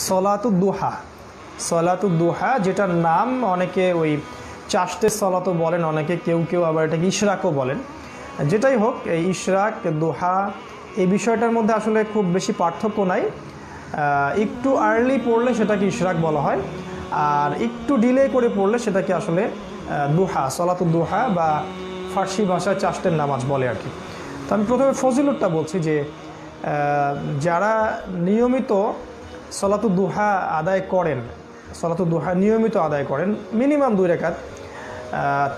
সলাতুদ্দুহা, সলাতুদ্দুহা যেটার নাম অনেকে ওই চাষতের সলাতও বলেন, অনেকে কেউ কেউ আবার এটাকে ইশরাকও বলেন। যেটাই হোক, এই ইশরাক দোহা এই বিষয়টার মধ্যে আসলে খুব বেশি পার্থক্য নাই। একটু আর্লি পড়লে সেটাকে ইশরাক বলা হয়, আর একটু ডিলে করে পড়লে সেটাকে আসলে দোহা, সলাতুদ্দোহা বা ফার্সি ভাষায় চাষতের নামাজ বলে আর কি। তো আমি প্রথমে ফজিলতটা বলছি যে যারা নিয়মিত সলাতুদ্দোহা আদায় করেন, সলাতুদ্দোহা নিয়মিত আদায় করেন মিনিমাম 2 রাকাত,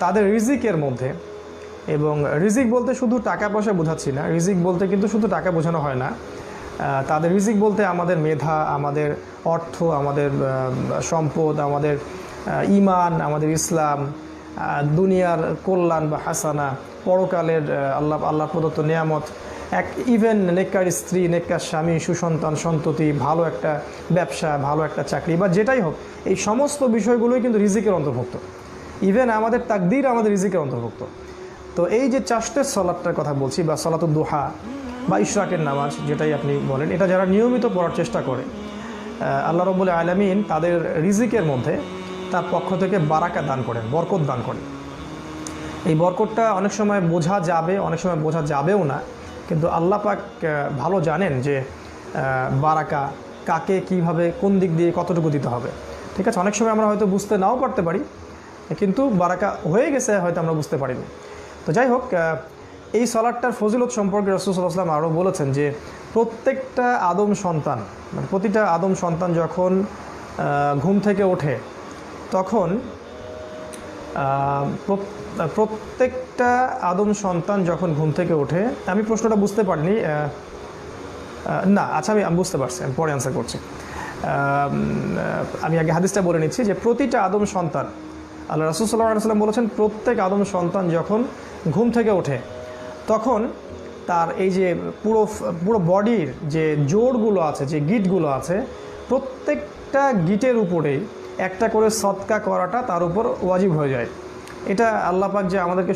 তাদের রিজিকের মধ্যে, এবং রিজিক বলতে শুধু টাকা পয়সা বোঝাচ্ছি না, রিজিক বলতে কিন্তু শুধু টাকা বোঝানো হয় না। তাদের রিজিক বলতে আমাদের মেধা, আমাদের অর্থ, আমাদের সম্পদ, আমাদের ঈমান, আমাদের ইসলাম, দুনিয়ার কল্যাণ বা হাসানা, পরকালের আল্লাহ প্রদত্ত নিয়ামত, ইভেন নেককার স্ত্রী, নেককার স্বামী, সুসন্তান সন্ততি, ভালো একটা ব্যবসা, ভালো একটা চাকরি বা যেটাই হোক, এই সমস্ত বিষয়গুলোই কিন্তু রিজিকের অন্তর্ভুক্ত। ইভেন আমাদের তাকদীর আমাদের রিজিকের অন্তর্ভুক্ত। তো এই যে চাষতের সলাতটার কথা বলছি বা সলাতুদ্দোহা বা ইশরাকের নামাজ যেটাই আপনি বলেন, এটা যারা নিয়মিত পড়ার চেষ্টা করে, আল্লাহ রাব্বুল আলামিন তাদের রিজিকের মধ্যে তার পক্ষ থেকে বারাকা দান করেন, বরকত দান করেন। এই বরকতটা অনেক সময় বোঝা যাবে, অনেক সময় বোঝা যাবেও না, কিন্তু আল্লাহ পাক ভালো জানেন যে বারাকা কাকে কিভাবে কোন দিক দিয়ে কতটুকু দিতে হবে। ঠিক আছে, অনেক সময় আমরা হয়তো বুঝতে নাও পারতে পারি, কিন্তু বারাকা হয়ে গেছে হয়তো আমরা বুঝতে পারিনি। তো যাই হোক, এই সালাতটার ফজিলত সম্পর্কে রাসূল সাল্লাল্লাহু আলাইহি ওয়াসাল্লাম আরও বলেছেন যে প্রত্যেকটা আদম সন্তান, মানে প্রতিটা আদম সন্তান যখন ঘুম থেকে ওঠে, তখন প্রত্যেকটা আদম সন্তান যখন ঘুম থেকে ওঠে, আমি প্রশ্নটা বুঝতে পারিনি, না আচ্ছা আমি বুঝতে পারছি, আমি পরে অ্যান্সার করছি। আমি আগে হাদিসটা বলে নিচ্ছি যে প্রতিটা আদম সন্তান, আল্লাহ রাসূল সাল্লাল্লাহু আলাইহি ওয়াসাল্লাম বলেছেন প্রত্যেক আদম সন্তান যখন ঘুম থেকে ওঠে, তখন তার এই যে পুরো বডির যে জোড়গুলো আছে, যে গিঁটগুলো আছে, প্রত্যেকটা গিঁটের উপরেই একটা করে সদকা করাটা তার উপর ওয়াজিব হয়ে যায়। এটা আল্লাহ পাক যে আমাদেরকে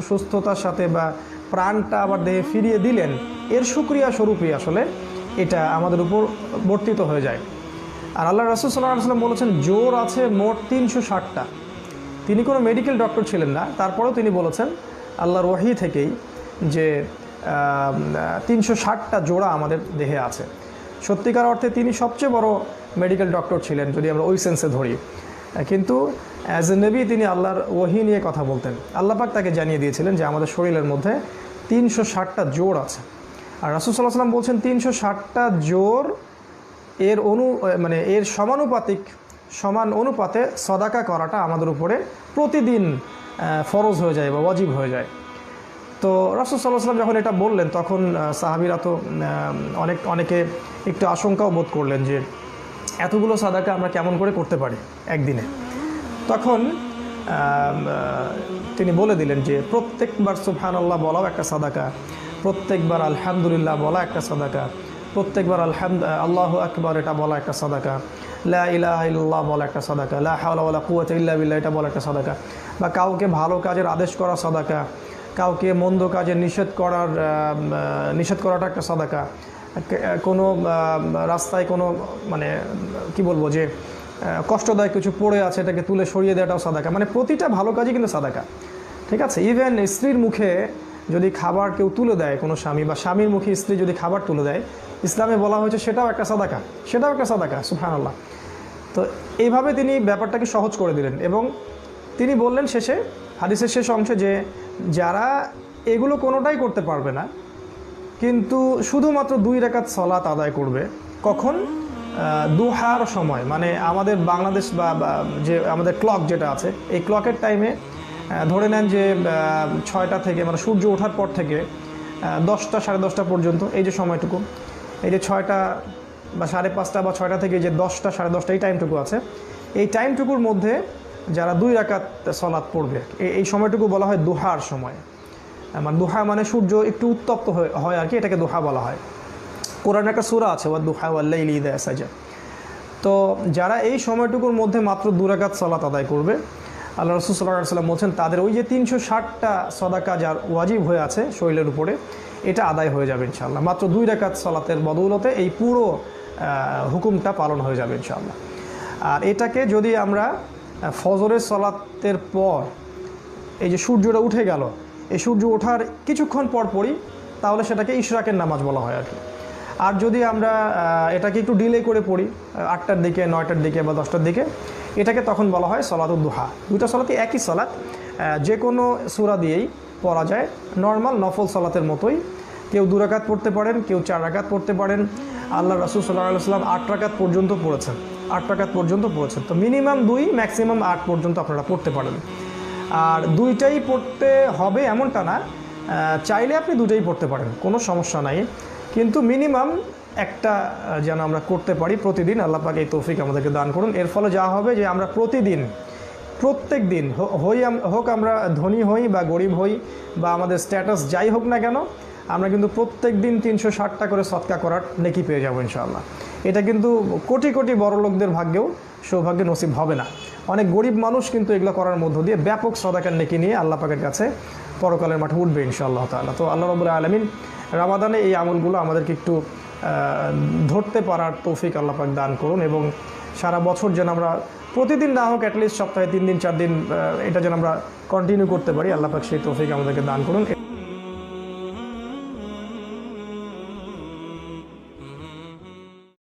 সুস্থতার সাথে বা প্রাণটা আবার দেহে ফিরিয়ে দিলেন, এর শুকরিয়া স্বরূপই আসলে এটা আমাদের উপর বর্তিত হয়ে যায়। আর আল্লাহ রাসূল সাল্লাল্লাহু আলাইহি ওয়াসাল্লাম বলেছেন জোর আছে মোট 360টা। তিনি কোনো মেডিকেল ডক্টর ছিলেন না, তারপরেও তিনি বলেছেন আল্লাহর ওয়াহি থেকেই যে 360টা জোড়া আমাদের দেহে আছে। সত্যিকার অর্থে তিনি সবচেয়ে বড় মেডিকেল ডক্টর ছিলেন যদি আমরা ওই সেন্সে ধরি, কিন্তু অ্যাজ এ নবী তিনি আল্লাহর ওয়াহি নিয়ে কথা বলতেন। আল্লাহ পাক তাকে জানিয়ে দিয়েছিলেন যে আমাদের শরীরের মধ্যে 360টা জোড় আছে। আর রাসূল সাল্লাল্লাহু আলাইহি ওয়াসাল্লাম বলছেন 360টা জোড় এর মানে এর সমান অনুপাতে সদাকা করাটা আমাদের উপরে প্রতিদিন ফরজ হয়ে যায় বা ওয়াজিব হয়ে যায়। তো রাসূল সাল্লাল্লাহু আলাইহি ওয়াসাল্লাম যখন এটা বললেন, তখন সাহাবীরা তো অনেকে একটু আশঙ্কাও বোধ করলেন যে এতগুলো সাদাকা আমরা কেমন করে করতে পারি একদিনে। তখন তিনি বলে দিলেন যে প্রত্যেকবার সুবহানাল্লাহ বলাও একটা সাদাকা, প্রত্যেকবার আলহামদুলিল্লাহ বলা একটা সাদাকা, প্রত্যেকবার আল্লাহু আকবার এটা বলা একটা সাদাকা, লা ইলাহা ইল্লাল্লাহ বলা একটা সাদাকা, লা হাওলা ওয়ালা কুওয়াতা ইল্লা বিল্লাহ এটা বলা একটা সাদাকা, বা কাউকে ভালো কাজের আদেশ করা সাদাকা, কাউকে মন্দ কাজে নিষেধ করাটা একটা সাদাকা, কোনো রাস্তায় কোনো মানে কি বলবো যে কষ্টদায়ক কিছু পড়ে আছে এটাকে তুলে সরিয়ে দেওয়াটাও সাদাকা, মানে প্রতিটা ভালো কাজই কিন্তু সাদাকা। ঠিক আছে, ইভেন স্ত্রীর মুখে যদি খাবার কেউ তুলে দেয়, কোনো স্বামী বা স্বামীর মুখে স্ত্রী যদি খাবার তুলে দেয়, ইসলামে বলা হয়েছে সেটাও একটা সাদাকা, সেটাও একটা সাদাকা। সুবহানাল্লাহ। তো এইভাবে তিনি ব্যাপারটাকে সহজ করে দিলেন, এবং তিনি বললেন শেষে, হাদিসের শেষ অংশে, যে যারা এগুলো কোনোটাই করতে পারবে না কিন্তু শুধুমাত্র 2 রাকাত সালাত আদায় করবে, কখন? দুহার সময়, মানে আমাদের বাংলাদেশ বা যে আমাদের ক্লক যেটা আছে, এই ক্লকের টাইমে ধরে নেন যে 6টা থেকে, মানে সূর্য ওঠার পর থেকে 10টা সাড়ে 10টা পর্যন্ত, এই যে সময়টুকু, এই যে 6টা বা 5:30 বা 6টা থেকে যে 10টা সাড়ে 10টা এই টাইমটুকু আছে, এই টাইমটুকুর মধ্যে যারা 2 রাকাত সালাত পড়বে, এই সময়টুকু বলা হয় দুহার সময়। মানে দুহা মানে সূর্য একটু উত্তপ্ত হয় আর কি, এটাকে দুহা বলা হয়। কোরআনে একটা সূরা আছে ওয়া দুহা ওয়াল লাইলি ইযা সাজা। তো যারা এই সময়টুকুর মধ্যে মাত্র 2 রাকাত সালাত আদায় করবে, আল্লাহ রাসূল সাল্লাল্লাহু আলাইহি ওয়াসাল্লাম বলছেন তাদের ওই যে 360টা সাদাকা যার ওয়াজিব হয়ে আছে শরীরের উপরে, এটা আদায় হয়ে যাবে ইনশাআল্লাহ, মাত্র 2 রাকাত সালাতের বদৌলতে। এই পুরো হুকুমটা পালন হয়ে যাবে ইনশাআল্লাহ। আর এটাকে যদি আমরা ফজরের সলাতের পর এই যে সূর্যটা উঠে গেল, এই সূর্য ওঠার কিছুক্ষণ পর পরই, তাহলে সেটাকে ইশরাকের নামাজ বলা হয় আর কি। আর যদি আমরা এটাকে একটু ডিলে করে পড়ি 8টার দিকে, 9টার দিকে বা 10টার দিকে, এটাকে তখন বলা হয় সলাতুদ দুহা। দুইটা সলাতই একই সলাত, যে কোনো সূরা দিয়েই পড়া যায়, নর্মাল নফল সলাতের মতোই। কেউ 2 রাকাত পড়তে পারেন, কেউ 4 রাকাত পড়তে পারেন। আল্লাহ রাসূল সাল্লাল্লাহু আলাইহি ওয়াসাল্লাম 8 রাকাত পর্যন্ত পড়েছেন, 8 রাকাত পর্যন্ত পড়েছেন। তো মিনিমাম 2, ম্যাক্সিমাম 8 পর্যন্ত আপনারা পড়তে পারেন। আর দুইটাই পড়তে হবে এমনটা না, চাইলে আপনি দুটোই পড়তে পারেন, কোনো সমস্যা নাই। কিন্তু মিনিমাম একটা যেন আমরা করতে পারি প্রতিদিন। আল্লাহ পাক এই তৌফিক আমাদেরকে দান করুন। এর ফলে যা হবে যে আমরা প্রতিদিন, প্রত্যেক দিন হোক আমরা ধনী হই বা গরিব হই বা আমাদের স্ট্যাটাস যাই হোক না কেন, আমরা কিন্তু প্রত্যেক দিন 360টা করে সদকা করার নেকি পেয়ে যাবো ইনশাআল্লাহ। এটা কিন্তু কোটি কোটি বড় লোকদের ভাগ্যেও সৌভাগ্য নসিব হবে না। অনেক গরিব মানুষ কিন্তু এগুলো করার মধ্য দিয়ে ব্যাপক সদাকার নেকি নিয়ে আল্লাহ পাকের কাছে পরকালের মাঠে উঠবে ইনশাআল্লাহ তাআলা। তো আল্লাহ রাব্বুল আলামিন রমাদানে এই আমলগুলো আমাদেরকে একটু ধরতে পারার তৌফিক আল্লাহ পাক দান করুন, এবং সারা বছর যেন আমরা প্রতিদিন না হোক অ্যাটলিস্ট সপ্তাহে 3 দিন 4 দিন এটা যেন আমরা কন্টিনিউ করতে পারি। আল্লাহ পাক সেই তৌফিক আমাদেরকে দান করুন।